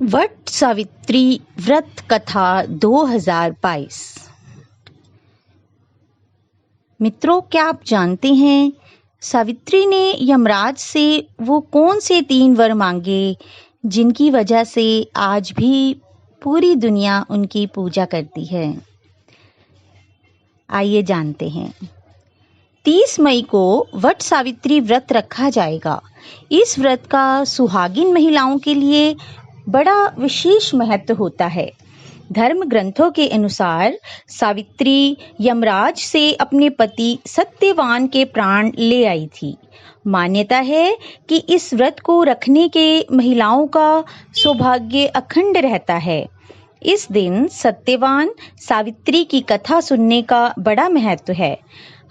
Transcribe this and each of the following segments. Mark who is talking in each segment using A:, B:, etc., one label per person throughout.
A: वट सावित्री व्रत कथा 2022। मित्रों, क्या आप जानते हैं सावित्री ने यमराज से वो कौन से 3 वर मांगे जिनकी वजह से आज भी पूरी दुनिया उनकी पूजा करती है? आइए जानते हैं। 30 मई को वट सावित्री व्रत रखा जाएगा। इस व्रत का सुहागिन महिलाओं के लिए बड़ा विशेष महत्व होता है। धर्म ग्रंथों के अनुसार सावित्री यमराज से अपने पति सत्यवान के प्राण ले आई थी। मान्यता है कि इस व्रत को रखने के महिलाओं का सौभाग्य अखंड रहता है। इस दिन सत्यवान सावित्री की कथा सुनने का बड़ा महत्व है।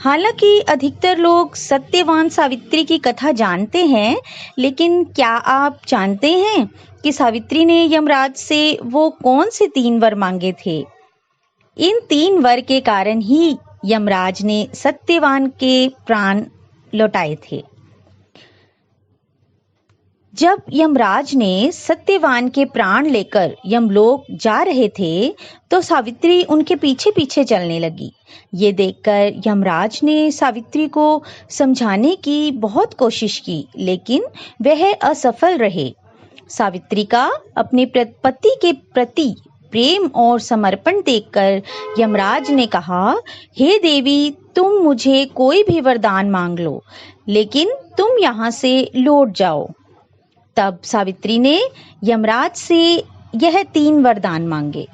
A: हालांकि अधिकतर लोग सत्यवान सावित्री की कथा जानते हैं, लेकिन क्या आप जानते हैं कि सावित्री ने यमराज से वो कौन से 3 वर मांगे थे? इन 3 वर के कारण ही यमराज ने सत्यवान के प्राण लौटाए थे। जब यमराज ने सत्यवान के प्राण लेकर यमलोक जा रहे थे, तो सावित्री उनके पीछे पीछे चलने लगी। ये देखकर यमराज ने सावित्री को समझाने की बहुत कोशिश की, लेकिन वह असफल रहे। सावित्री का अपने पति के प्रति प्रेम और समर्पण देखकर यमराज ने कहा, हे देवी, तुम मुझे कोई भी वरदान मांग लो, लेकिन तुम यहाँ से लौट जाओ। तब सावित्री ने यमराज से यह 3 वरदान मांगे।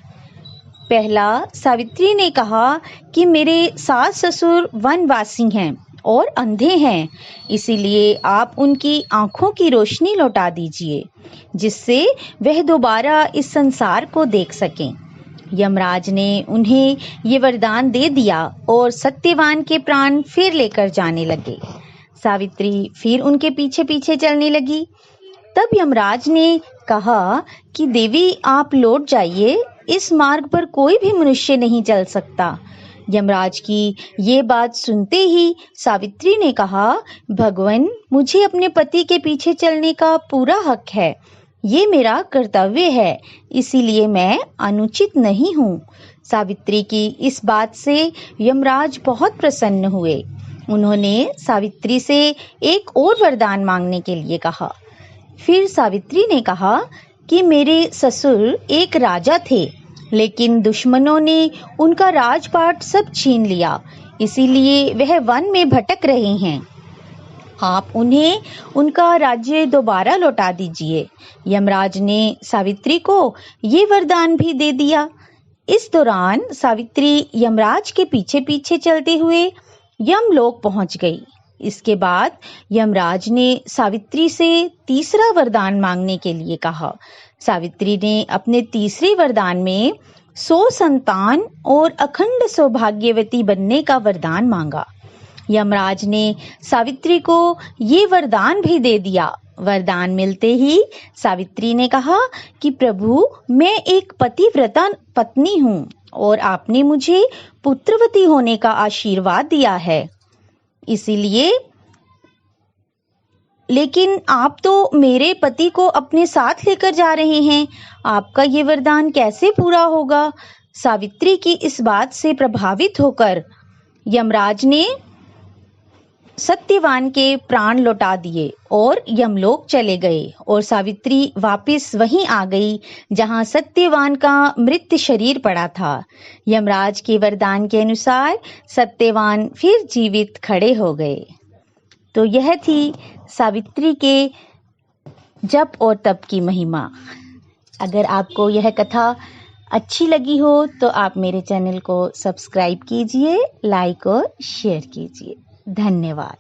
A: पहला, सावित्री ने कहा कि मेरे सास ससुर वनवासी हैं और अंधे हैं, इसीलिए आप उनकी आंखों की रोशनी लौटा दीजिए, जिससे वह दोबारा इस संसार को देख सकें। यमराज ने उन्हें ये वरदान दे दिया और सत्यवान के प्राण फिर लेकर जाने लगे। सावित्री फिर उनके पीछे पीछे चलने लगी। तब यमराज ने कहा कि देवी, आप लौट जाइए, इस मार्ग पर कोई भी मनुष्य नहीं चल सकता। यमराज की ये बात सुनते ही सावित्री ने कहा, भगवान, मुझे अपने पति के पीछे चलने का पूरा हक है। ये मेरा कर्तव्य है, इसीलिए मैं अनुचित नहीं हूँ। सावित्री की इस बात से यमराज बहुत प्रसन्न हुए। उन्होंने सावित्री से एक और वरदान मांगने के लिए कहा। फिर सावित्री ने कहा कि मेरे ससुर एक राजा थे, लेकिन दुश्मनों ने उनका राजपाट सब छीन लिया, इसीलिए वह वन में भटक रहे हैं। आप उन्हें उनका राज्य दोबारा लौटा दीजिए। यमराज ने सावित्री को ये वरदान भी दे दिया। इस दौरान सावित्री यमराज के पीछे पीछे चलते हुए यमलोक पहुंच गई। इसके बाद यमराज ने सावित्री से तीसरा वरदान मांगने के लिए कहा। सावित्री ने अपने तीसरे वरदान में 100 संतान और अखंड सौभाग्यवती बनने का वरदान मांगा। यमराज ने सावित्री को ये वरदान भी दे दिया। वरदान मिलते ही सावित्री ने कहा कि प्रभु, मैं एक पतिव्रता पत्नी हूँ और आपने मुझे पुत्रवती होने का आशीर्वाद दिया है, इसीलिए लेकिन आप तो मेरे पति को अपने साथ लेकर जा रहे हैं, आपका ये वरदान कैसे पूरा होगा? सावित्री की इस बात से प्रभावित होकर यमराज ने सत्यवान के प्राण लौटा दिए और यमलोक चले गए और सावित्री वापस वहीं आ गई जहां सत्यवान का मृत शरीर पड़ा था। यमराज के वरदान के अनुसार सत्यवान फिर जीवित खड़े हो गए। तो यह थी सावित्री के जप और तप की महिमा। अगर आपको यह कथा अच्छी लगी हो तो आप मेरे चैनल को सब्सक्राइब कीजिए, लाइक और शेयर कीजिए। धन्यवाद।